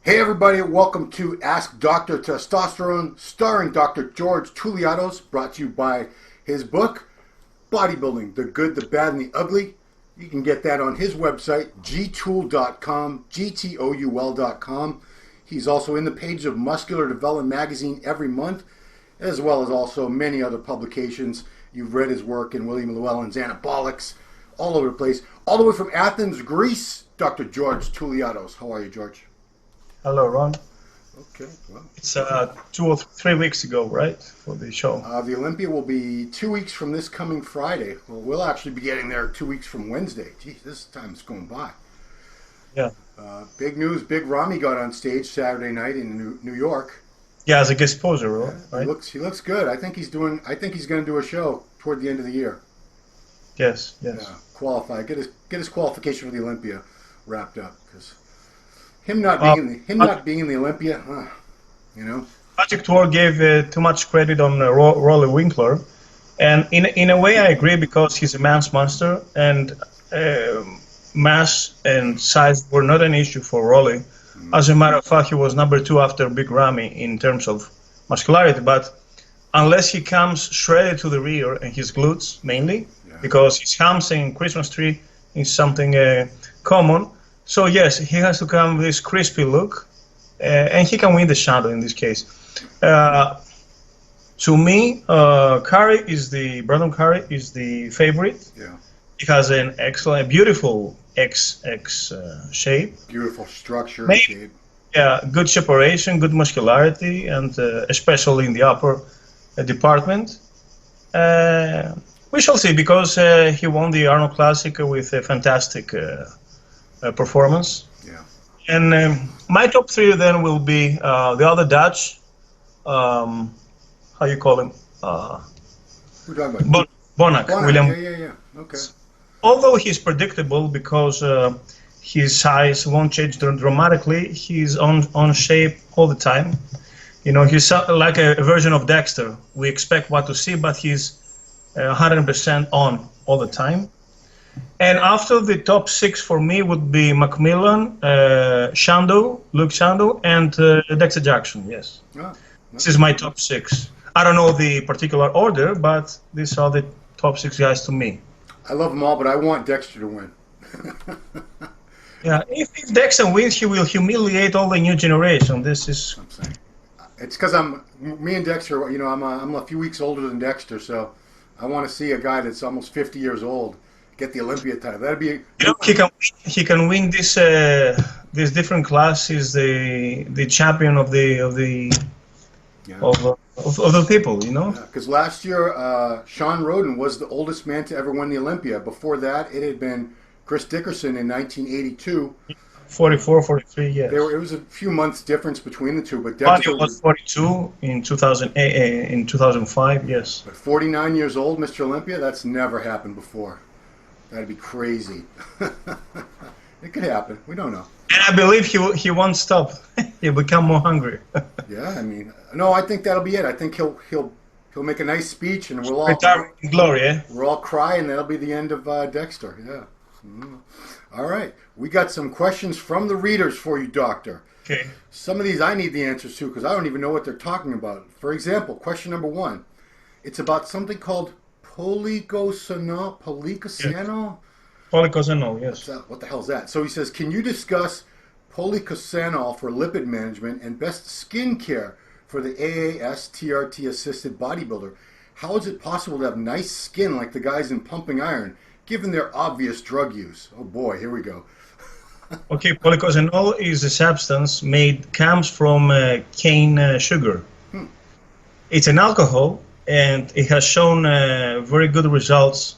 Hey everybody, welcome to Ask Dr. Testosterone, starring Dr. George Touliatos, brought to you by his book, Bodybuilding, the Good, the Bad, and the Ugly. You can get that on his website, gtool.com, gtoul.com. He's also in the page of Muscular Development Magazine every month, as well as also many other publications. You've read his work in William Llewellyn's Anabolics, all over the place. All the way from Athens, Greece, Dr. George Touliatos. How are you, George? Hello, Ron. Okay, well. It's 2 or 3 weeks ago, right, for the show? The Olympia will be 2 weeks from this coming Friday. Well, we'll actually be getting there 2 weeks from Wednesday. Geez, this time's going by. Yeah. Big news, Big Ramy got on stage Saturday night in New York. Yeah, as a guest poser, right? He looks good. I think he's going to do a show toward the end of the year. Yes. Yeah, qualify. Get his qualification for the Olympia wrapped up, because him not being in the Olympia, you know. Project Tour gave too much credit on Rolly Winkler, and in a way I agree, because he's a mass monster, and mass and size were not an issue for Rolly. As a matter of fact, he was number 2 after Big Ramy in terms of muscularity, but unless he comes shredded to the rear and his glutes mainly, because his hamstring and Christmas tree is something common. So yes, he has to come with this crispy look, and he can win the shadow in this case. To me, Brandon Curry is the favorite. Yeah. He has an excellent, beautiful X shape. Beautiful structure, shape. Yeah, good separation, good muscularity, and especially in the upper department. We shall see, because he won the Arnold Classic with a fantastic performance. Yeah. And my top 3 then will be the other Dutch. How you call him? Who talking about? Bonac. William. Yeah. Okay. Although he's predictable, because his size won't change dramatically, he's on shape all the time. You know, he's like a version of Dexter. We expect what to see, but he's 100% on all the time. And after the top 6 for me would be Macmillan, Luke Shando, and Dexter Jackson. Yes, this is my top 6. I don't know the particular order, but these are the top 6 guys to me. I love them all, but I want Dexter to win. Yeah, if Dexter wins, he will humiliate all the new generation. This is. I'm saying. It's because me and Dexter. You know, I'm a few weeks older than Dexter, so I want to see a guy that's almost 50 years old get the Olympia title. That'd be. You know, he can win this different class. Is the champion of the people, you know. Because last year, Sean Roden was the oldest man to ever win the Olympia. Before that, it had been Chris Dickerson in 1982. 44, 43, yes. It was a few months difference between the two, but Dexter was 42 in 2008, in 2005, yes. But 49 years old, Mr. Olympia, that's never happened before. That'd be crazy. It could happen. We don't know. And I believe he won't stop. He'll become more hungry. Yeah, I mean, no, I think that'll be it. I think he'll make a nice speech, and we'll all retire in glory. Eh? We'll all cry, and that'll be the end of Dexter. Yeah. All right, we got some questions from the readers for you, Doctor. Okay. Some of these I need the answers to, because I don't even know what they're talking about. For example, question number 1. It's about something called Policosanol. Policosanol? Policosanol, yes. What the hell is that? So he says, can you discuss Policosanol for lipid management and best skin care for the AAS TRT assisted bodybuilder? How is it possible to have nice skin like the guys in Pumping Iron, given their obvious drug use? Oh boy, here we go. Okay, Policosanol is a substance comes from cane sugar. It's an alcohol, and it has shown very good results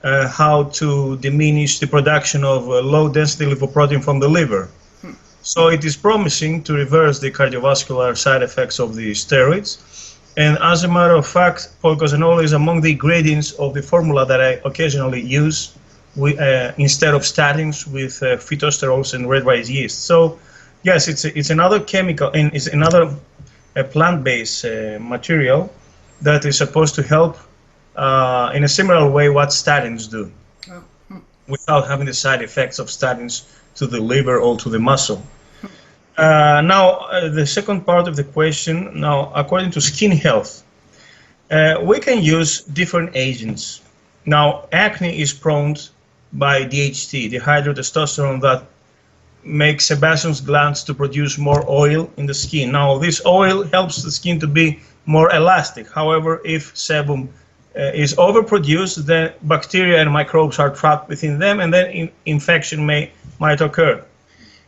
how to diminish the production of low-density lipoprotein from the liver. So it is promising to reverse the cardiovascular side effects of the steroids. And as a matter of fact, Policosanol is among the ingredients of the formula that I occasionally use instead of statins with phytosterols and red rice yeast. So yes, it's another chemical, and it's another plant-based material that is supposed to help in a similar way what statins do, without having the side effects of statins to the liver or to the muscle. The second part of the question. Now, according to skin health, we can use different agents. Now, acne is prone by DHT, dihydrotestosterone, that makes sebaceous glands to produce more oil in the skin. Now, this oil helps the skin to be more elastic. However, if sebum is overproduced, then bacteria and microbes are trapped within them, and then infection might occur.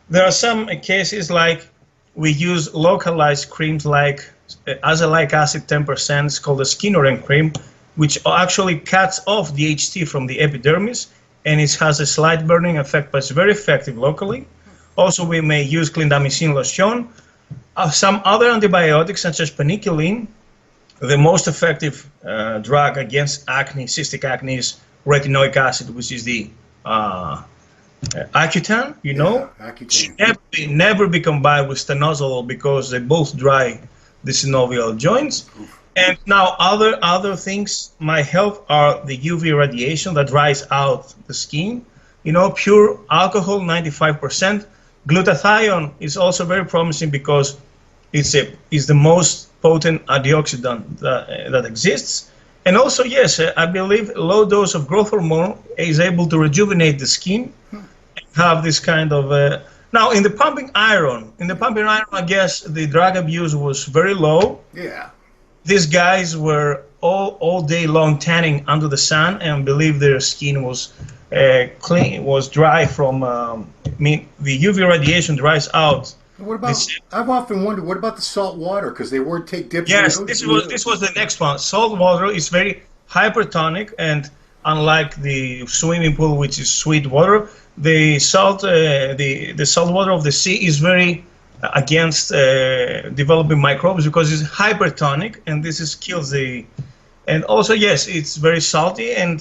There are some cases like we use localized creams like azelaic acid 10%, it's called a Skin-Oren cream, which actually cuts off DHT from the epidermis, and it has a slight burning effect, but it's very effective locally. Also, we may use clindamycin lotion. Some other antibiotics, such as penicillin. The most effective drug against acne, cystic acne, is retinoic acid, which is the Accutane, you know. Accutane. Should never be combined with stanozolol because they both dry the synovial joints. Oof. And now other things might help are the UV radiation that dries out the skin. You know, pure alcohol, 95%. Glutathione is also very promising because it's the most potent antioxidant that exists. And also, yes, I believe low dose of growth hormone is able to rejuvenate the skin and have this kind of... Now, in the pumping iron, I guess the drug abuse was very low. Yeah. These guys were all day long tanning under the sun, and I believe their skin was clean, was dry from, the UV radiation dries out. What about? I've often wondered, what about the salt water? Because they would take dips. Yes, this was the next one. Salt water is very hypertonic, and unlike the swimming pool, which is sweet water, the salt water of the sea is very against developing microbes because it's hypertonic, and this kills the. And also, yes, it's very salty, and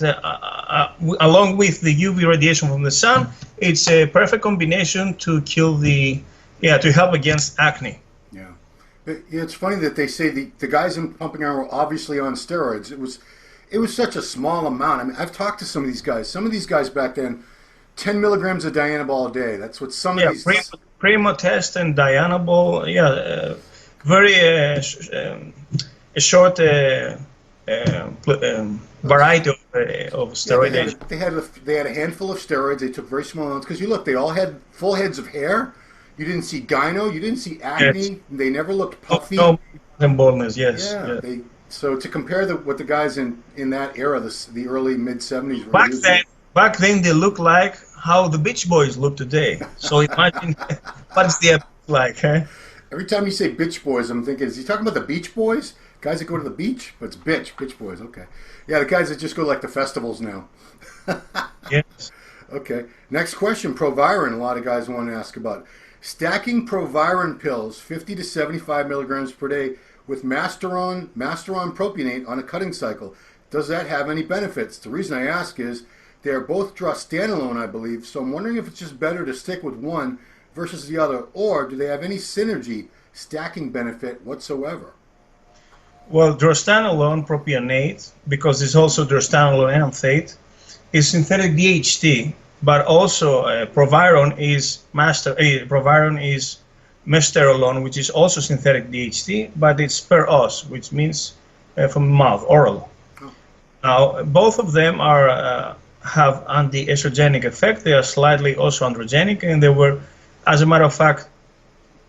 along with the UV radiation from the sun, it's a perfect combination to kill to help against acne. Yeah. It's funny that they say the guys in pumping iron were obviously on steroids. It was such a small amount. I mean, I've talked to some of these guys. Some of these guys back then, 10 milligrams of Dianabol a day. That's what some of these... Primo-test and Dianabol, very short variety of steroid agents. They had a handful of steroids. They took very small amounts. Because you look, they all had full heads of hair. You didn't see gyno. You didn't see acne. Yes. They never looked puffy. No baldness, yes. Yeah. Yes. So to compare what the guys in that era, the early mid-70s were back then they looked like how the Beach Boys look today. So imagine what is the like, huh? Every time you say Beach Boys, I'm thinking, is he talking about the Beach Boys? Guys that go to the beach? But it's Beach Boys, okay. Yeah, the guys that just go like the festivals now. Yes. Okay. Next question, Proviron. A lot of guys want to ask about. Stacking Proviron pills, 50 to 75 milligrams per day, with Masteron propionate on a cutting cycle. Does that have any benefits? The reason I ask is they are both standalone, I believe, so I'm wondering if it's just better to stick with one versus the other, or do they have any synergy stacking benefit whatsoever? Well, drostanolone propionate, because it's also drostanolone anthate, is synthetic DHT, but also Proviron is Masteron, which is also synthetic DHT, but it's per os, which means from the mouth, oral. Oh. Now, both of them have anti-estrogenic effect. They are slightly also androgenic, and they were, as a matter of fact,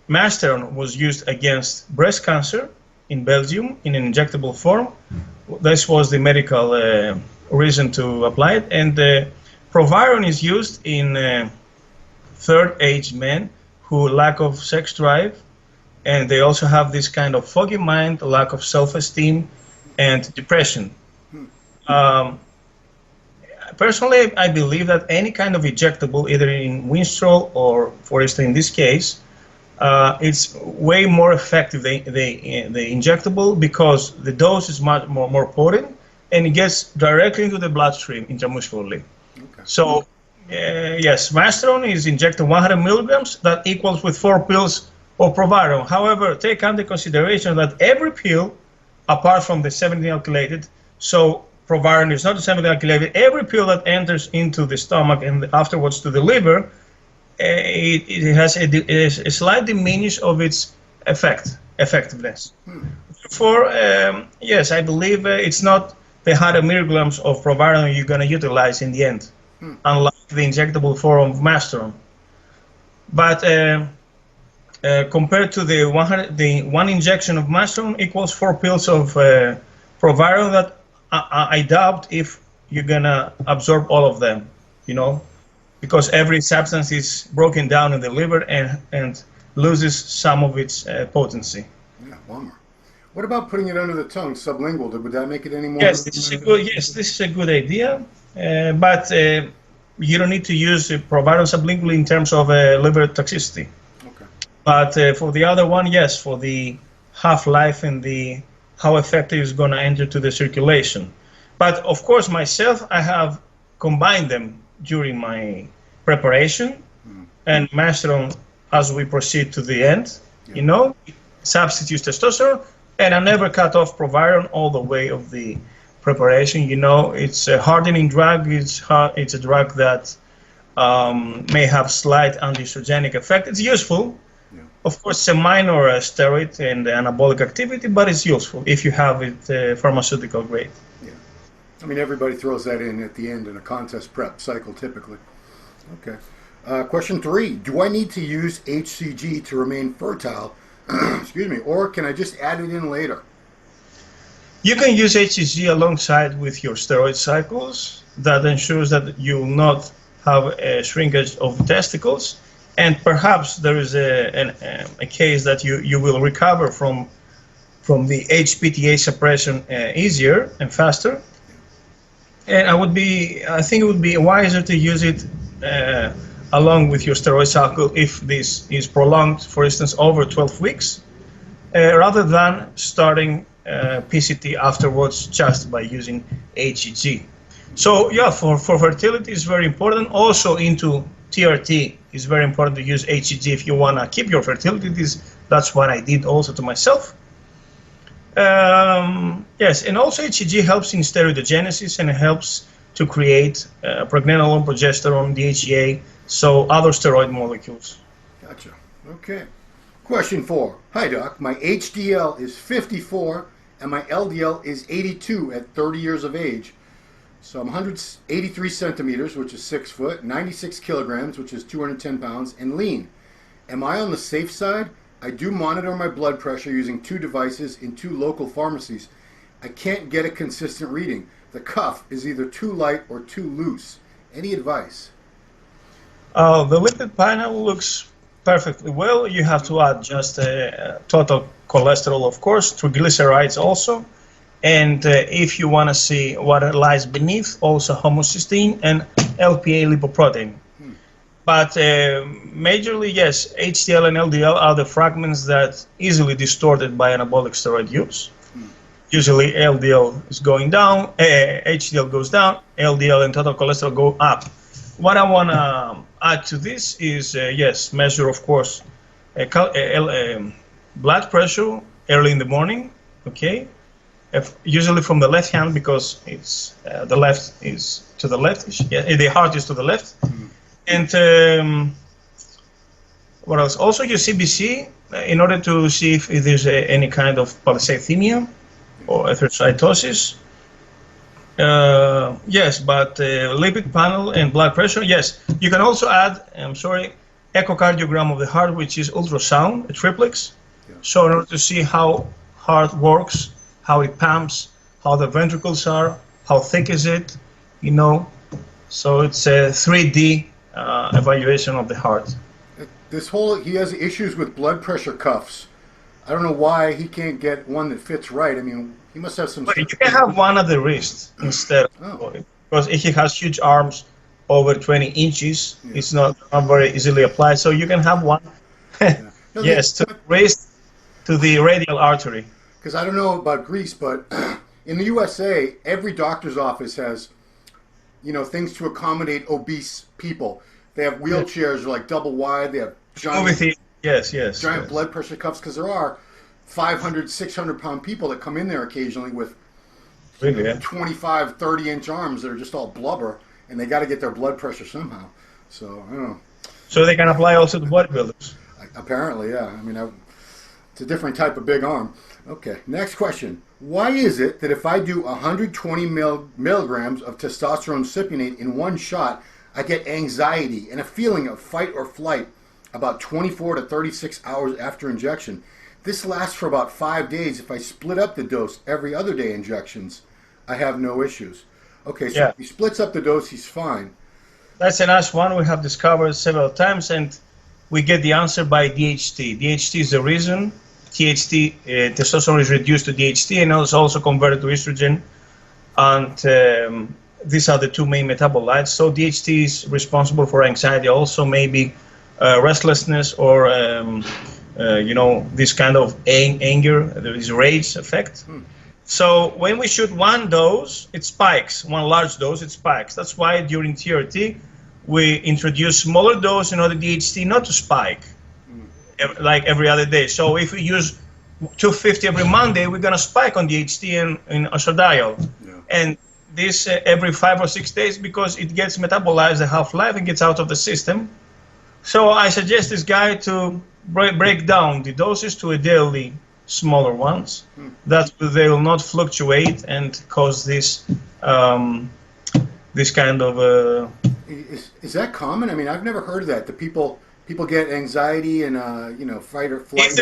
Masteron was used against breast cancer in Belgium in an injectable form. This was the medical reason to apply it, and Proviron is used in third-age men who lack of sex drive, and they also have this kind of foggy mind, lack of self-esteem, and depression. Personally, I believe that any kind of injectable, either in Winstrol or, for instance, in this case, it's way more effective, the injectable, because the dose is much more potent, and it gets directly into the bloodstream intramuscularly. Okay. So, yes, Masteron is injected 100 milligrams. That equals with 4 pills of Proviron. However, take under consideration that every pill, apart from the 17-alkylated, so Proviron is not 17-alkylated, every pill that enters into the stomach and afterwards to the liver it has a slight diminish of its effectiveness. Therefore, yes, I believe it's not the 100 milligrams of Proviron you're going to utilize in the end, unlike the injectable form of Masteron. But compared to the one injection of Masteron equals 4 pills of Proviron, that I doubt if you're going to absorb all of them, because every substance is broken down in the liver and loses some of its potency. Yeah, bummer. What about putting it under the tongue, sublingual? Would that make it any more? Yes, this is a good idea, but you don't need to use Proviron sublingually in terms of liver toxicity. Okay. But for the other one, yes, for the half-life and how effective it's going to enter to the circulation. But of course, myself, I have combined them during my preparation and Masteron as we proceed to the end. Yeah. Substitutes testosterone, and I never cut off Proviron all the way of the preparation. It's a hardening drug. It's a drug that may have slight anti-estrogenic effect. It's useful. Yeah. Of course, it's a minor steroid and anabolic activity, but it's useful if you have it pharmaceutical grade. Yeah. I mean, everybody throws that in at the end in a contest prep cycle, typically. Okay. Question 3. Do I need to use HCG to remain fertile? Excuse me. Or can I just add it in later? You can use HCG alongside with your steroid cycles. That ensures that you will not have a shrinkage of the testicles. And perhaps there is a case that you will recover from the HPTA suppression easier and faster. And I think it would be wiser to use it along with your steroid cycle if this is prolonged, for instance, over 12 weeks, rather than starting PCT afterwards just by using HCG. So yeah, for fertility is very important. Also into TRT is very important to use HCG if you want to keep your fertility. That's what I did also to myself. Yes, and also HCG helps in steroidogenesis and helps to create pregnenolone, progesterone, DHEA, so other steroid molecules. Gotcha. Okay. Question 4. Hi, Doc. My HDL is 54 and my LDL is 82 at 30 years of age. So I'm 183 centimeters, which is 6 foot, 96 kilograms, which is 210 pounds, and lean. Am I on the safe side? I do monitor my blood pressure using 2 devices in 2 local pharmacies. I can't get a consistent reading. The cuff is either too light or too loose. Any advice? The lipid panel looks perfectly well. You have to add just total cholesterol, of course, triglycerides also. And if you want to see what lies beneath, also homocysteine and LPA lipoprotein. But majorly, yes, HDL and LDL are the fragments that easily distorted by anabolic steroid use. Usually LDL is going down, HDL goes down, LDL and total cholesterol go up. What I want to add to this is, yes, measure, of course, blood pressure early in the morning, okay? Usually from the left hand, because it's the left is to the left, the heart is to the left. And what else? Also use CBC in order to see if there's any kind of polycythemia or erythrocytosis. Yes, but lipid panel and blood pressure, yes. You can also add, echocardiogram of the heart, which is ultrasound, a triplex. Yeah. So in order to see how heart works, how it pumps, how the ventricles are, how thick is it, So it's a 3D evaluation of the heart. He has issues with blood pressure cuffs. I don't know why he can't get one that fits right. I mean, he must have some... But you can have one at the wrist instead. Because if he has huge arms over 20 inches, yeah. It's not very easily applied. So you can have one, yeah. No, yes, to the wrist, to the radial artery. Because I don't know about Greece, but in the USA, every doctor's office has, things to accommodate obese people. They have wheelchairs like double wide. They have giant, giant blood pressure cuffs, because there are 500, 600-pound people that come in there occasionally with 25, 30-inch arms that are just all blubber, and they got to get their blood pressure somehow. So, I don't know. So they can apply also to bodybuilders. Apparently, yeah. I mean, it's a different type of big arm. Okay, next question. Why is it that if I do 120 milligrams of testosterone cypionate in one shot, I get anxiety and a feeling of fight or flight about 24 to 36 hours after injection? This lasts for about 5 days. If I split up the dose every other day injections, I have no issues. Okay, so if he splits up the dose, he's fine. That's a nice one we have discovered several times, and we get the answer by DHT. DHT is the reason. THT, testosterone is reduced to DHT, and it's also converted to estrogen. And these are the two main metabolites. So DHT is responsible for anxiety, also maybe restlessness, or this kind of anger, this rage effect. So when we shoot one dose, it spikes. One large dose, it spikes. That's why during TRT, we introduce smaller dose in order DHT not to spike, like every other day. So if we use 250 every Monday, we're going to spike on DHT and estradiol. Yeah. And this every 5 or 6 days, because it gets metabolized, the half-life, and gets out of the system. So I suggest this guy to break down the doses to a daily smaller ones, that they will not fluctuate and cause this this kind of is that common? I mean, I've never heard of that. The people get anxiety and fight or flight.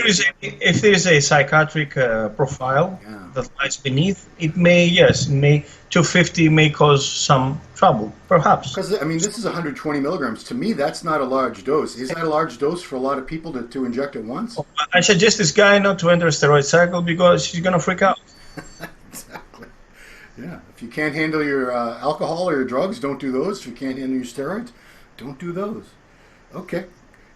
If there is a psychiatric profile that lies beneath, it may 250 may cause some trouble, perhaps. Because I mean, this is 120 milligrams. To me, that's not a large dose. Is that a large dose for a lot of people to inject at once? I suggest this guy not to enter a steroid cycle, because he's going to freak out. Exactly. Yeah. If you can't handle your alcohol or your drugs, don't do those. If you can't handle your steroids, don't do those. Okay.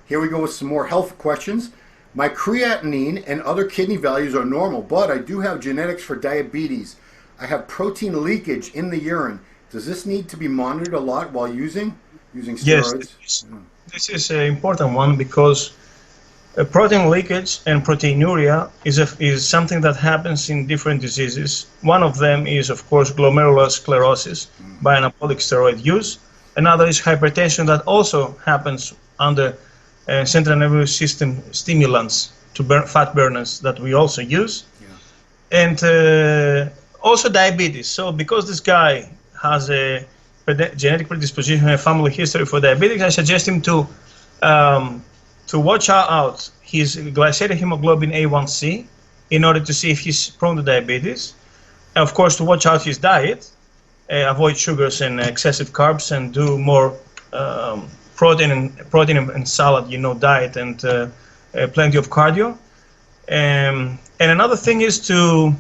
Here we go with some more health questions. My creatinine and other kidney values are normal, but I do have genetics for diabetes. I have protein leakage in the urine. Does this need to be monitored a lot while using steroids? Yes, this is an important one, because protein leakage and proteinuria is something that happens in different diseases. One of them is, of course, glomerular sclerosis by anabolic steroid use. Another is hypertension, that also happens under central nervous system stimulants to burn fat burners that we also use. And also diabetes. So because this guy has a genetic predisposition and a family history for diabetes, I suggest him to watch out his glycated hemoglobin A1C in order to see if he's prone to diabetes. And of course, to watch out his diet, avoid sugars and excessive carbs, and do more protein and salad, diet, and plenty of cardio. And another thing is to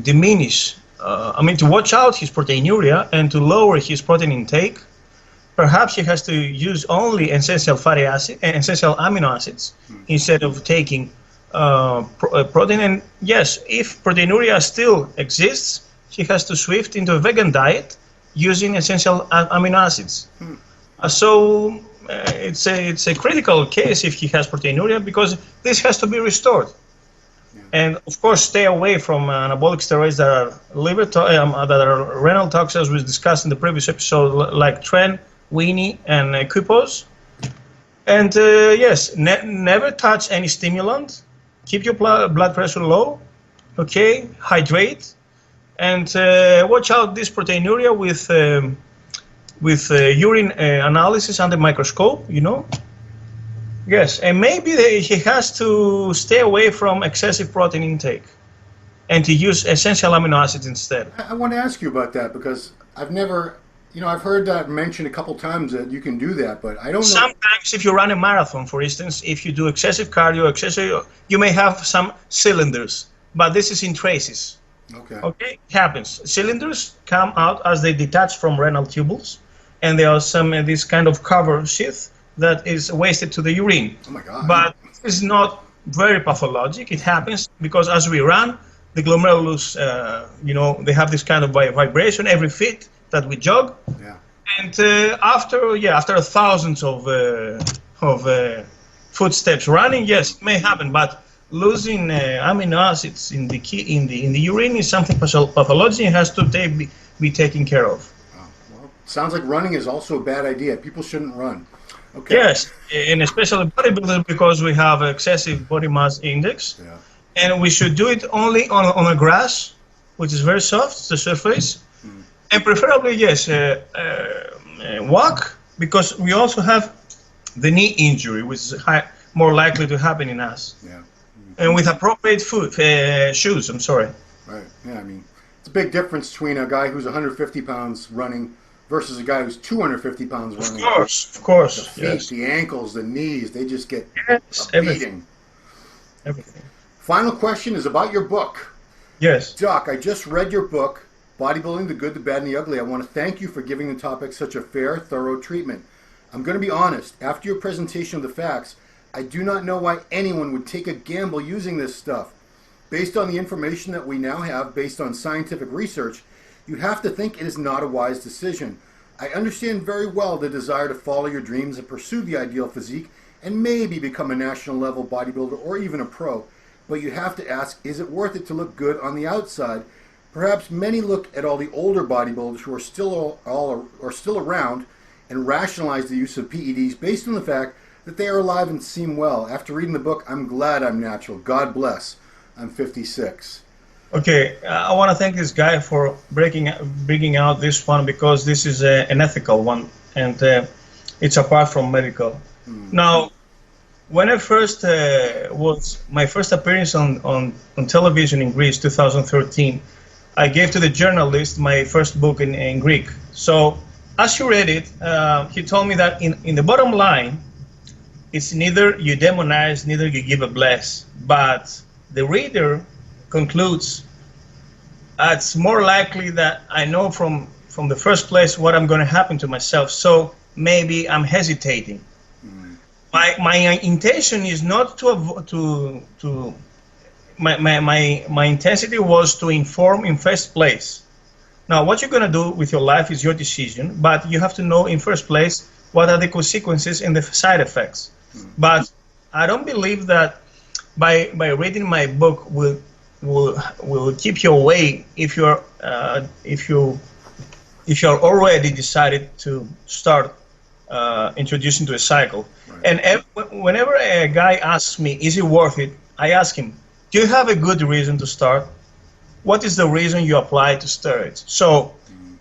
diminish, to watch out his proteinuria and to lower his protein intake. Perhaps he has to use only essential fatty acid and essential amino acids instead of taking protein. And yes, if proteinuria still exists, he has to shift into a vegan diet using essential amino acids. So it's a critical case if he has proteinuria, because this has to be restored. And of course, stay away from anabolic steroids that are that are renal toxins, as we discussed in the previous episode, like Tren, Weenie, and Cupos. And yes, never touch any stimulant. Keep your blood pressure low. Okay, hydrate, and watch out this proteinuria with urine analysis under microscope. Yes, and maybe he has to stay away from excessive protein intake and to use essential amino acids instead. I want to ask you about that, because I've never, I've heard that mentioned a couple times that you can do that, but I don't know. Sometimes if you run a marathon, for instance, if you do excessive cardio, you may have some cylinders, but this is in traces. Okay, it happens. Cylinders come out as they detach from renal tubules, and there are some this kind of cover sheath that is wasted to the urine. Oh my God. But it's not very pathologic. It happens because as we run, the glomerulus, they have this kind of vibration every feet that we jog. Yeah. And after thousands of footsteps running, yes, it may happen. But losing amino acids in the urine is something pathologic and has to be taken care of. Well, sounds like running is also a bad idea. People shouldn't run. Okay. Yes, and especially bodybuilders because we have excessive body mass index. Yeah. And we should do it only on a grass, which is very soft, the surface. And preferably, yes, walk, because we also have the knee injury, which is more likely to happen in us. Yeah. And with appropriate shoes, I'm sorry. Right. Yeah, I mean, it's a big difference between a guy who's 150 pounds running versus a guy who's 250 pounds running. Of course. The feet, Yes. the ankles, the knees, they just get Yes, a beating. Everything. Final question is about your book. Yes. Doc, I just read your book, Bodybuilding, the Good, the Bad, and the Ugly. I want to thank you for giving the topic such a fair, thorough treatment. I'm going to be honest. After your presentation of the facts, I do not know why anyone would take a gamble using this stuff. Based on the information that we now have, based on scientific research, you have to think it is not a wise decision. I understand very well the desire to follow your dreams and pursue the ideal physique and maybe become a national level bodybuilder or even a pro. But you have to ask, is it worth it to look good on the outside? Perhaps many look at all the older bodybuilders who are still around and rationalize the use of PEDs based on the fact that they are alive and seem well. After reading the book, I'm glad I'm natural. God bless. I'm 56. Okay, I want to thank this guy for bringing out this one because this is an ethical one and it's apart from medical. Now, when I first was my first appearance on television in Greece, 2013, I gave to the journalist my first book in Greek. So as you read it, he told me that in the bottom line, it's neither you demonize, neither you give a bless, but the reader concludes it's more likely that I know from the first place what I'm going to happen to myself, so maybe I'm hesitating. My intention is not my intensity was to inform in first place. Now, what you're going to do with your life is your decision, but you have to know in first place what are the consequences and the side effects. But I don't believe that by reading my book will keep you away if you're already decided to start introducing to a cycle. Right. And whenever a guy asks me, is it worth it? I ask him, do you have a good reason to start? What is the reason you apply to steroids? So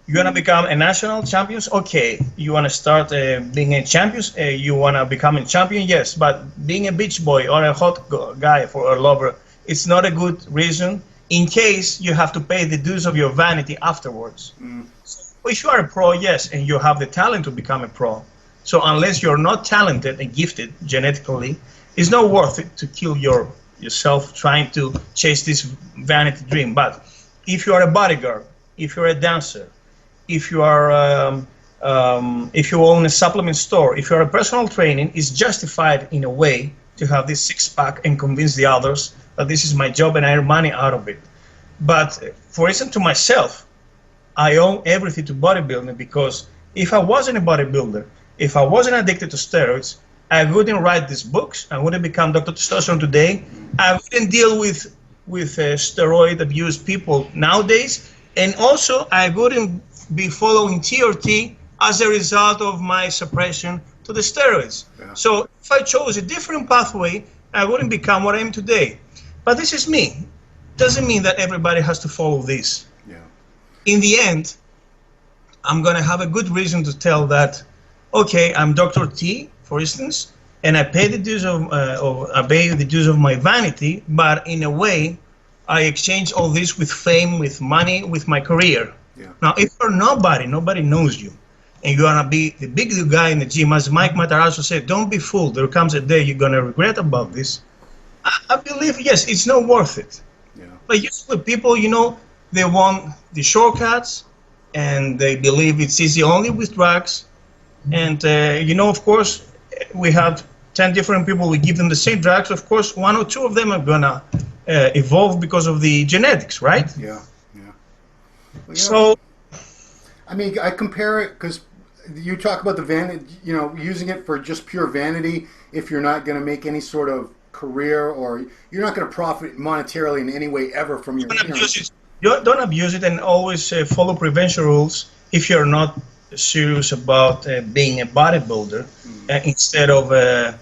you want to become a national champion? Okay. You want to start being a champion? You want to become a champion? Yes. But being a beach boy or a hot guy for a lover, it's not a good reason in case you have to pay the dues of your vanity afterwards. So if you are a pro, yes, and you have the talent to become a pro. So unless you're not talented and gifted genetically, it's not worth it to kill yourself trying to chase this vanity dream. But if you are a bodyguard, if you're a dancer, if you are if you own a supplement store, if you're a personal training, it's justified in a way to have this six-pack and convince the others that this is my job and I earn money out of it. But for instance, to myself, I owe everything to bodybuilding because if I wasn't a bodybuilder, if I wasn't addicted to steroids, I wouldn't write these books. I wouldn't become Dr. Testosterone today. I wouldn't deal with steroid abused people nowadays. And also, I wouldn't be following TRT as a result of my suppression to the steroids. Yeah. So if I chose a different pathway, I wouldn't become what I am today. But this is me. Doesn't mean that everybody has to follow this. Yeah. In the end, I'm going to have a good reason to tell that, okay, I'm Dr. T, for instance, and I pay the dues of my vanity, but in a way, I exchange all this with fame, with money, with my career. Yeah. Now, if you're nobody knows you, and you're going to be the big guy in the gym, as Mike Matarazzo said, don't be fooled. There comes a day you're going to regret about this. I believe, yes, it's not worth it. Yeah. But usually people, they want the shortcuts, and they believe it's easy only with drugs. And, of course, we have 10 different people, we give them the same drugs. Of course, one or two of them are going to evolve because of the genetics, right? Yeah, yeah. Well, so, I mean, I compare it because you talk about the vanity, using it for just pure vanity if you're not going to make any sort of career or you're not going to profit monetarily in any way ever from your appearance. Don't abuse it and always follow prevention rules if you're not serious about being a bodybuilder. instead of a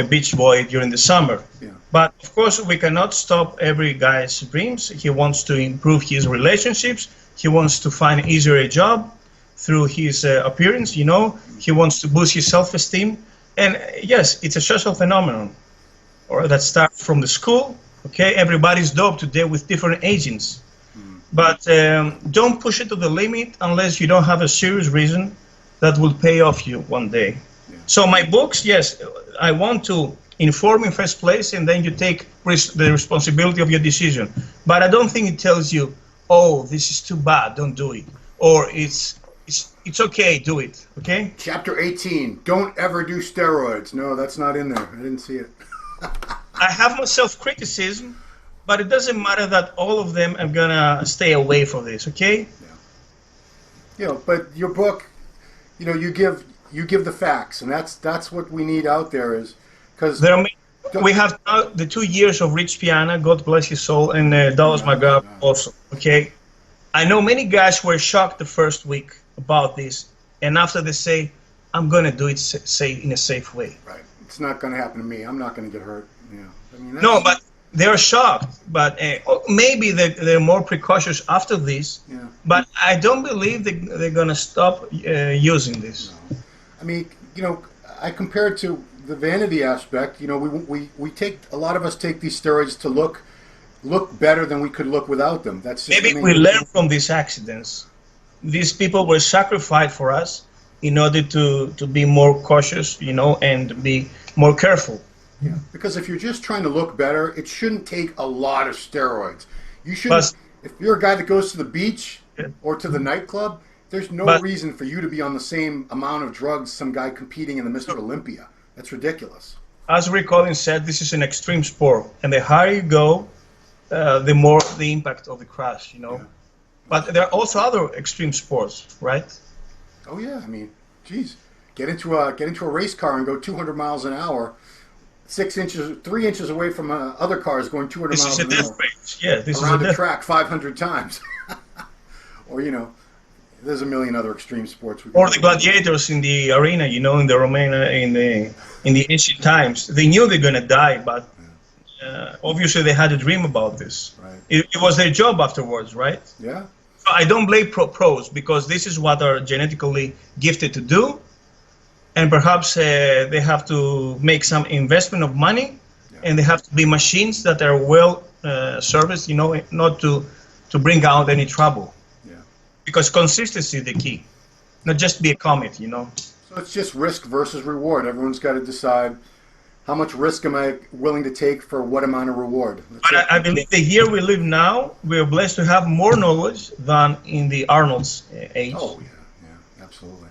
beach boy during the summer. Yeah. But of course, we cannot stop every guy's dreams. He wants to improve his relationships. He wants to find easier a job through his appearance. He wants to boost his self-esteem. And yes, it's a social phenomenon, or that starts from the school. Okay, everybody's dope today with different agents. But don't push it to the limit unless you don't have a serious reason that will pay off you one day. Yeah. So my books, yes, I want to inform in first place, and then you take the responsibility of your decision. But I don't think it tells you, oh, this is too bad, don't do it. Or it's okay, do it, okay? Chapter 18, don't ever do steroids. No, that's not in there. I didn't see it. I have my self-criticism, but it doesn't matter that all of them are gonna stay away from this, okay? Yeah. But your book, you give the facts, and that's what we need out there is because we have now the 2 years of Rich Piana, God bless his soul, and Dallas McGrath also, okay? I know many guys were shocked the first week about this, and after they say, I'm gonna do it in a safe way. Right. It's not gonna happen to me. I'm not gonna get hurt. Yeah. I mean, no, but they're shocked, but maybe they're more precautious after this. Yeah. But I don't believe they're gonna stop using this. No. I mean, I compare it to the vanity aspect. We take a lot of us take these steroids to look better than we could look without them. That's just, maybe we learn from these accidents. These people were sacrificed for us in order to be more cautious, and be more careful. Yeah, because if you're just trying to look better, it shouldn't take a lot of steroids. You shouldn't. If you're a guy that goes to the beach or to the nightclub, there's no reason for you to be on the same amount of drugs some guy competing in the Mr. Olympia. That's ridiculous. As Rick Collins said, this is an extreme sport, and the higher you go, the more the impact of the crash. Yeah. But there are also other extreme sports, right? Oh yeah, I mean, geez, get into a race car and go 200 miles an hour. 3 inches away from other cars going 200 miles an hour. This is a death race. Yeah, this around is the track 500 times. Or there's a million other extreme sports. Or the gladiators in the arena, in the Romania, in the ancient times. They knew they're gonna die, but obviously they had a dream about this. Right. It was their job afterwards, right? Yeah. So I don't blame pros because this is what they're genetically gifted to do. And perhaps they have to make some investment of money, and they have to be machines that are well serviced, not to bring out any trouble. Yeah. Because consistency is the key, not just be a comet, So it's just risk versus reward. Everyone's got to decide how much risk am I willing to take for what amount of reward. But I believe the year we live now, we are blessed to have more knowledge than in the Arnold's age. Oh yeah, absolutely.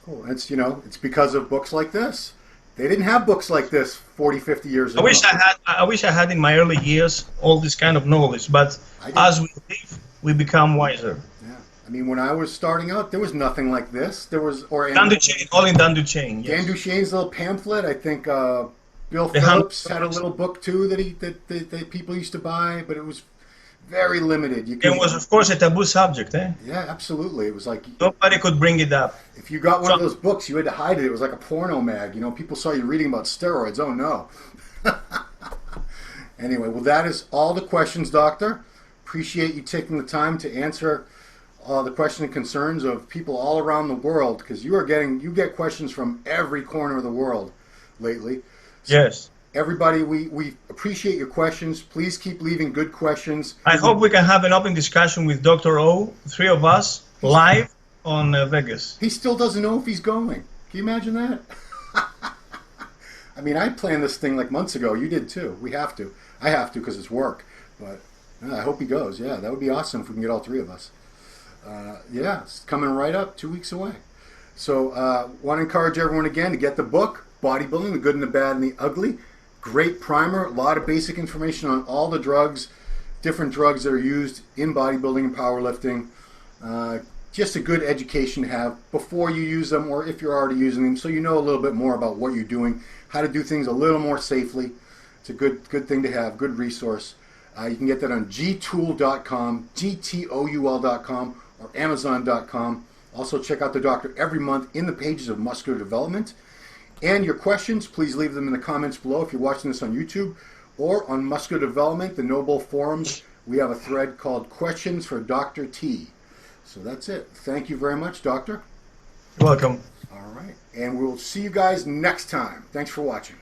Cool. It's because of books like this. They didn't have books like this 40, 50 years ago. I wish I had in my early years all this kind of knowledge, but as we live, we become wiser. Yeah. I mean, when I was starting out, there was nothing like this. There was, Dan Duchaine, all in Dan Duchaine. Yes. Dan Duchaine's little pamphlet. I think Bill Phillips had a little book too that people used to buy, but it was very limited. It was, of course, a taboo subject, eh? Yeah, absolutely. It was like nobody could bring it up. If you got one of those books, you had to hide it. It was like a porno mag. People saw you reading about steroids. Oh no. Anyway, well, that is all the questions, Doctor. Appreciate you taking the time to answer the questions and concerns of people all around the world, because you get questions from every corner of the world lately. So yes. Everybody, we appreciate your questions. Please keep leaving good questions. I hope we can have an open discussion with Dr. O, 3 of us, live on Vegas. He still doesn't know if he's going. Can you imagine that? I mean, I planned this thing like months ago. You did too. We have to. I have to because it's work. But I hope he goes. Yeah, that would be awesome if we can get all 3 of us. Yeah, it's coming right up, 2 weeks away. So want to encourage everyone again to get the book, Bodybuilding, the Good and the Bad and the Ugly. Great primer, a lot of basic information on all the drugs, different drugs that are used in bodybuilding and powerlifting. Just a good education to have before you use them, or if you're already using them, so you know a little bit more about what you're doing, how to do things a little more safely. It's a good thing to have, good resource. You can get that on gtool.com, gtoul.com, or amazon.com. Also, check out the doctor every month in the pages of Muscular Development. And your questions, please leave them in the comments below if you're watching this on YouTube or on Muscular Development, the Noble Forums. We have a thread called Questions for Dr. T. So that's it. Thank you very much, Doctor. You're welcome. All right. And we'll see you guys next time. Thanks for watching.